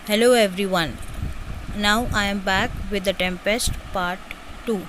Hello everyone. Now I am back with The Tempest Part 2.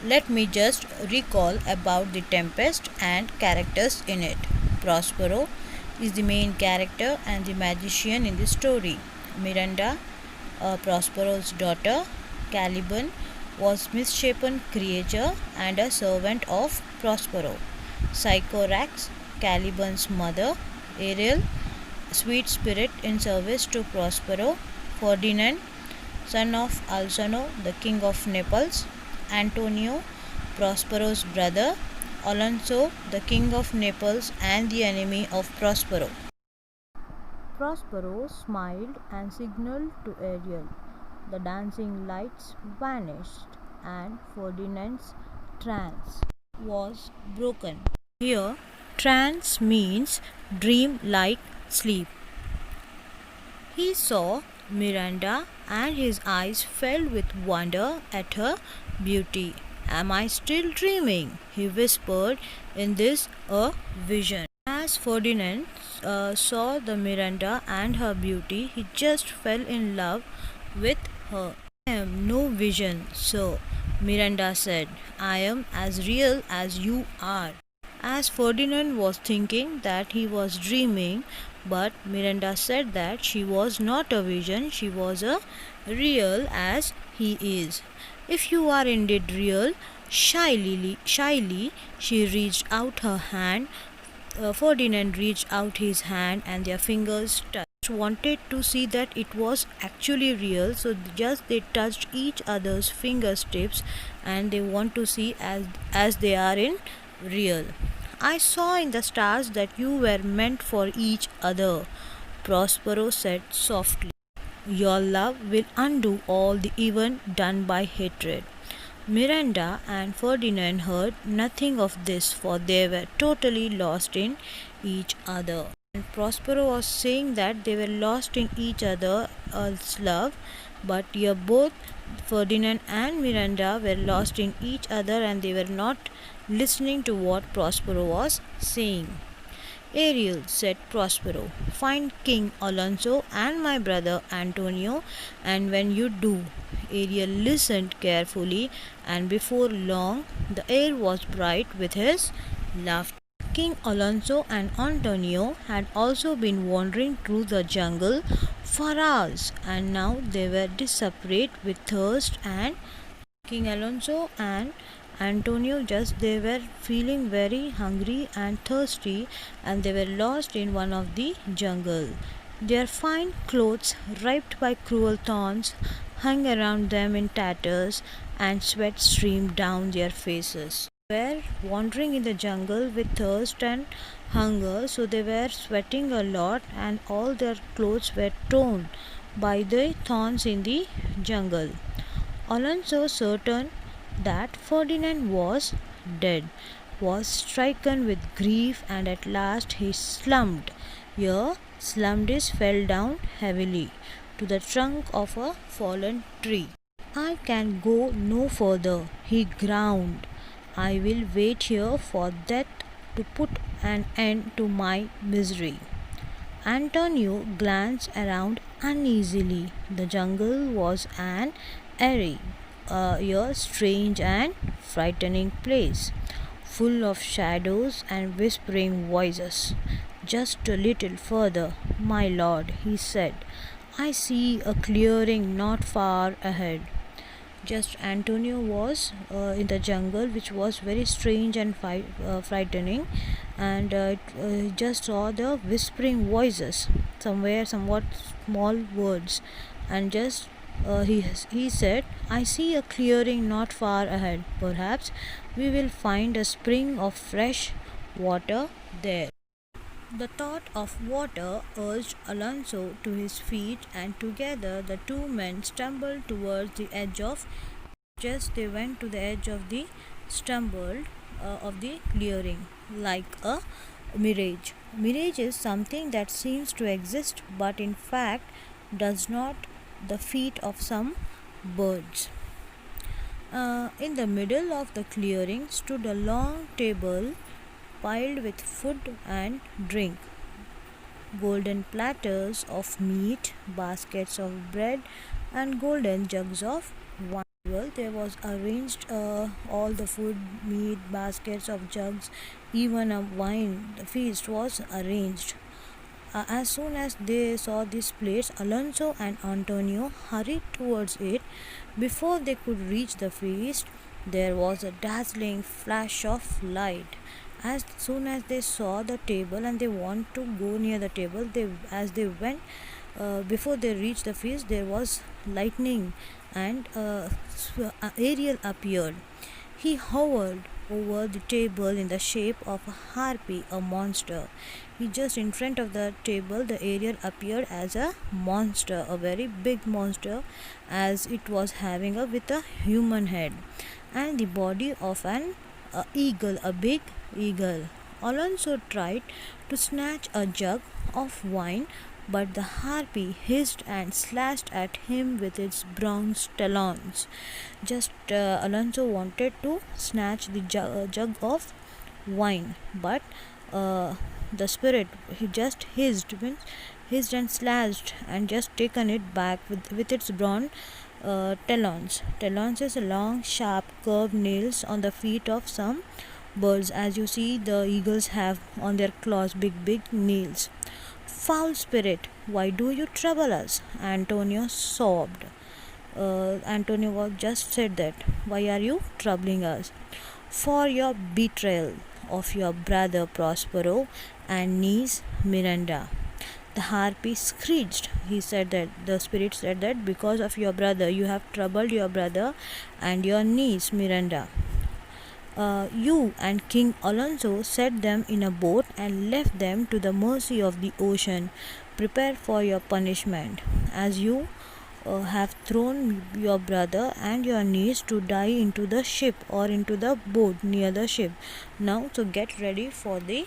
Let me just recall about The Tempest and characters in it. Prospero is the main character and the magician in the story. Miranda, Prospero's daughter, Caliban was misshapen creature and a servant of Prospero. Sycorax, Caliban's mother, Ariel, sweet spirit in service to Prospero, Ferdinand, son of Alzano, the king of Naples, Antonio, Prospero's brother, Alonso, the king of Naples and the enemy of Prospero. Prospero smiled and signaled to Ariel. The dancing lights vanished, and Ferdinand's trance was broken. Here, trance means dream like sleep. He saw Miranda and his eyes filled with wonder at her beauty. Am I still dreaming? He whispered in this a vision. As Ferdinand saw the Miranda and her beauty, he just fell in love with her. I am no vision, sir, Miranda said. I am as real as you are. As Ferdinand was thinking that he was dreaming, but Miranda said that she was not a vision, she was a real as he is. If you are indeed real, shyly she reached out her hand. Ferdinand reached out his hand and their fingers touched. Wanted to see that it was actually real, so just they touched each other's fingertips and they want to see as they are in real. I saw in the stars that you were meant for each other, Prospero said softly. Your love will undo all the evil done by hatred. Miranda and Ferdinand heard nothing of this, for they were totally lost in each other. And Prospero was saying that they were lost in each other's love, but here both Ferdinand and Miranda were lost in each other and they were not listening to what Prospero was saying. Ariel, said Prospero, find King Alonso and my brother Antonio, and when you do, Ariel listened carefully, and before long the air was bright with his laughter. King Alonso and Antonio had also been wandering through the jungle for hours, and now they were disparate with thirst. And King Alonso and Antonio just they were feeling very hungry and thirsty, and they were lost in one of the jungle. Their fine clothes, ripped by cruel thorns, hung around them in tatters, and sweat streamed down their faces. They were wandering in the jungle with thirst and hunger, so they were sweating a lot, and all their clothes were torn by the thorns in the jungle. Alonso, certain that Ferdinand was dead, was stricken with grief, and at last he slumped. Here, Slumdis fell down heavily to the trunk of a fallen tree. I can go no further, he groaned. I will wait here for death to put an end to my misery. Antonio glanced around uneasily. The jungle was an airy, a strange and frightening place, full of shadows and whispering voices. Just a little further, my lord, he said. I see a clearing not far ahead. Just Antonio was in the jungle, which was very strange and frightening, and just saw the whispering voices somewhere, somewhat small words, and just he said, I see a clearing not far ahead. Perhaps we will find a spring of fresh water there. The thought of water urged Alonso to his feet, and together the two men stumbled towards the edge of. Just they went to the edge of the stumbled of the clearing, like a mirage. Mirage is something that seems to exist, but in fact does not. The feet of some birds. In the middle of the clearing stood a long table piled with food and drink. golden platters of meat, baskets of bread, and golden jugs of wine. Well, there was arranged all the food, meat, baskets of jugs, even a wine. The feast was arranged. As soon as they saw these plates, Alonso and Antonio hurried towards it. Before they could reach the feast, there was a dazzling flash of light. As soon as they saw the table and they want to go near the table, as they went, before they reached the feast, there was lightning, and Ariel appeared. He hovered over the table in the shape of a harpy, a monster. He just in front of the table, the Ariel appeared as a monster, a very big monster, as it was having with a human head and the body of an eagle, a big eagle. Alonso tried to snatch a jug of wine, but the harpy hissed and slashed at him with its bronze talons. Just Alonso wanted to snatch the jug of wine, but the spirit, he just hissed and slashed and just taken it back with its bronze talons. Talons is long, sharp, curved nails on the feet of some birds. As you see, the eagles have on their claws big nails. Foul spirit, why do you trouble us? Antonio sobbed. Antonio was just said that, why are you troubling us? For your betrayal of your brother Prospero and niece Miranda. The harpy screeched. He said that the spirit said that because of your brother, you have troubled your brother and your niece Miranda. You and King Alonso set them in a boat and left them to the mercy of the ocean. Prepare for your punishment, as you have thrown your brother and your niece to die into the ship or into the boat near the ship. Now, so get ready for the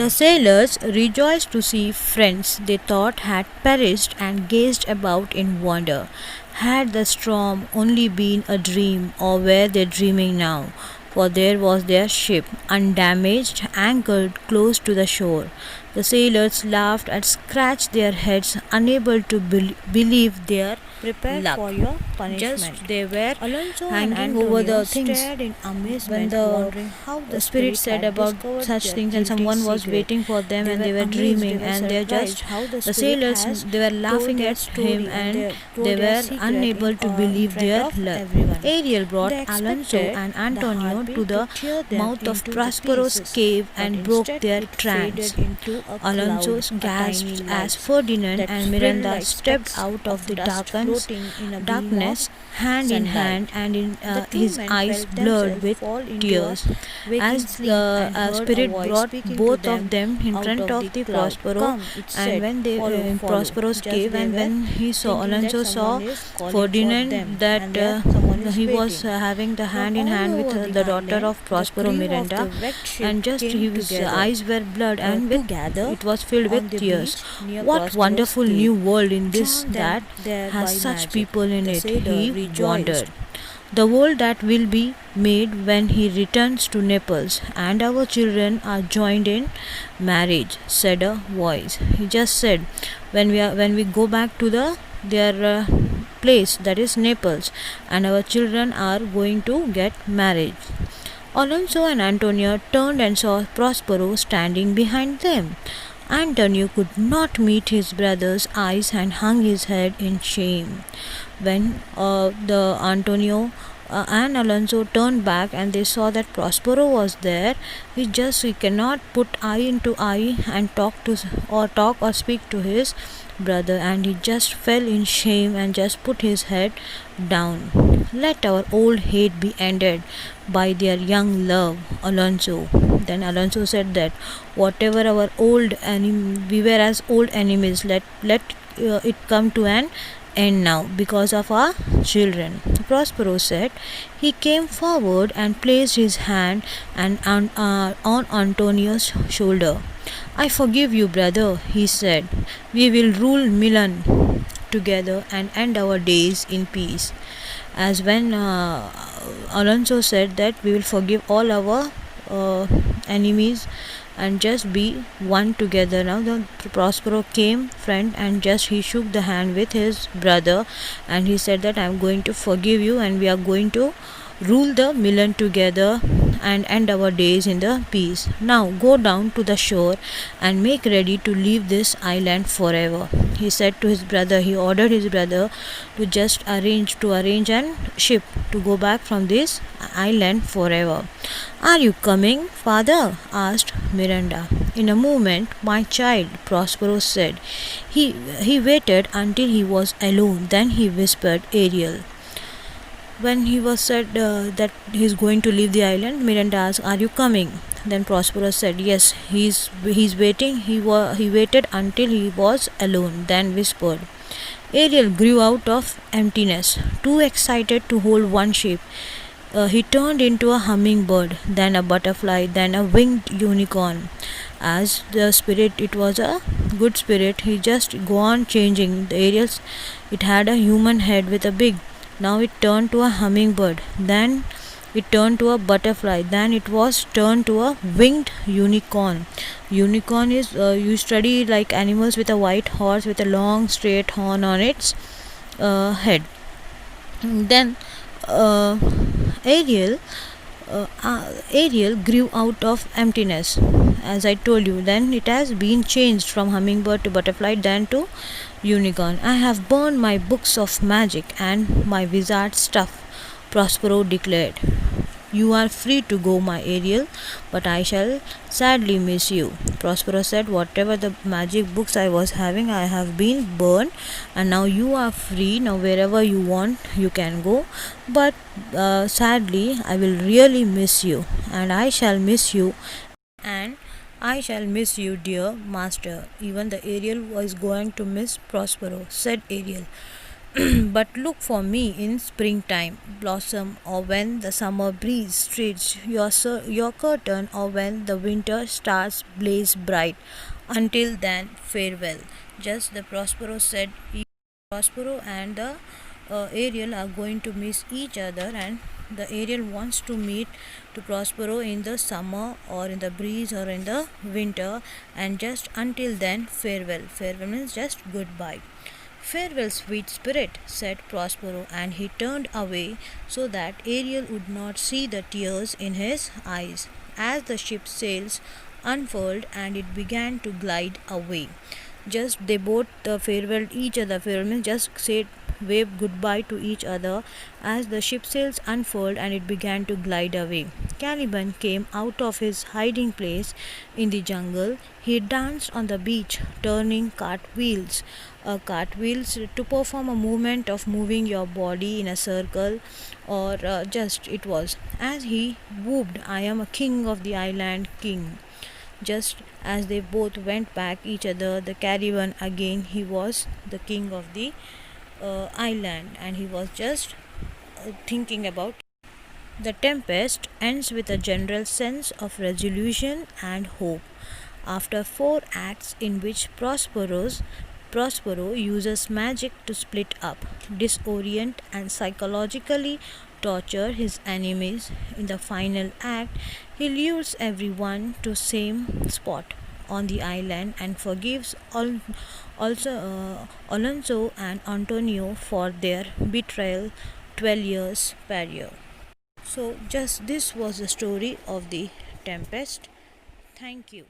sailors rejoiced to see friends they thought had perished and gazed about in wonder. Had the storm only been a dream, or were they dreaming now? For there was their ship, undamaged, anchored close to the shore. The sailors laughed and scratched their heads, unable to believe their luck. For your punishment. Just they were Alonso hanging over the things in amazement, when the spirit said about such things, and someone was waiting for them, and they were dreaming, and they just the sailors, they were laughing at him, and they were unable to believe their luck. Ariel brought Alonso and Antonio to the mouth of Prospero's cave and broke their trance. Alonso gasped as Ferdinand and Miranda stepped out of the darkness, hand in hand, and his eyes blurred with tears. As the spirit brought both of them in front of the Prospero, and when they in Prospero's cave, and when he saw Alonso saw Ferdinand, that he was having the hand in hand with the daughter of Prospero, Miranda, and just his eyes were blurred and it was filled with tears. What wonderful new world in this that has such people in it, he wondered. The world that will be made when he returns to Naples, and our children are joined in marriage, said a voice. He just said, when we go back to their place, that is Naples, and our children are going to get married. Alonso and Antonio turned and saw Prospero standing behind them. Antonio could not meet his brother's eyes and hung his head in shame. When the Antonio and Alonso turned back and they saw that Prospero was there, he cannot put eye into eye and talk or speak to his brother, and he just fell in shame and just put his head down. Let our old hate be ended by their young love, Alonso. Then Alonso said that whatever our old we were as old enemies, let it come to an end now because of our children. Prospero said. He came forward and placed his hand on Antonio's shoulder. I forgive you, brother, he said. We will rule Milan together and end our days in peace. As when Alonso said that we will forgive all our enemies and just be one together. Now the Prospero came friend and just he shook the hand with his brother, and he said that I am going to forgive you and we are going to rule the Milan together and end our days in the peace. Now go down to the shore and make ready to leave this island forever. He said to his brother, he ordered his brother to just arrange an ship to go back from this island forever. Are you coming, father? Asked Miranda. In a moment, my child, Prospero said. He waited until he was alone, then he whispered, Ariel. When he was said that he's going to leave the island, Miranda asked, "Are you coming?" Then Prospero said, "Yes, he's waiting." He waited until he was alone, then whispered. Ariel grew out of emptiness, too excited to hold one shape. He turned into a hummingbird, then a butterfly, then a winged unicorn. As the spirit, it was a good spirit. He just go on changing. The Ariel's, it had a human head with a big. Now it turned to a hummingbird. Then it turned to a butterfly. Then it was turned to a winged unicorn. Unicorn is you study like animals with a white horse with a long straight horn on its head. Then uh, Ariel Ariel grew out of emptiness, as I told you. Then it has been changed from hummingbird to butterfly, then to unicorn. I have burned my books of magic and my wizard stuff, Prospero declared. You are free to go, my Ariel, but I shall sadly miss you. Prospero said, whatever the magic books I was having, I have been burned, and now you are free. Now, wherever you want, you can go. But sadly, I will really miss you, and I shall miss you, and I shall miss you, dear master. Even the Ariel was going to miss Prospero, said Ariel. But look for me in springtime blossom, or when the summer breeze stretches your curtain, or when the winter stars blaze bright. Until then, farewell. Just the Prospero said. Prospero and the Ariel are going to miss each other, and the Ariel wants to meet to Prospero in the summer or in the breeze or in the winter, and just until then, farewell. Farewell means just goodbye. Farewell, sweet spirit, said Prospero, and he turned away so that Ariel would not see the tears in his eyes. As the ship's sails unfurled and it began to glide away, just they both farewelled each other. Farewell means just said waved goodbye to each other as the ship sails unfurled and it began to glide away. Caliban came out of his hiding place in the jungle. He danced on the beach, turning cartwheels. Cartwheels to perform a movement of moving your body in a circle, or just it was. As he whooped, I am a king of the island, king. Just as they both went back each other, the caravan again, he was the king of the island, and he was just thinking about. The Tempest ends with a general sense of resolution and hope. After 4 acts in which Prospero uses magic to split up, disorient, and psychologically torture his enemies, in the final act, he lures everyone to same spot on the island and forgives Alonso and Antonio for their betrayal 12 years prior. So, just this was the story of the Tempest. Thank you.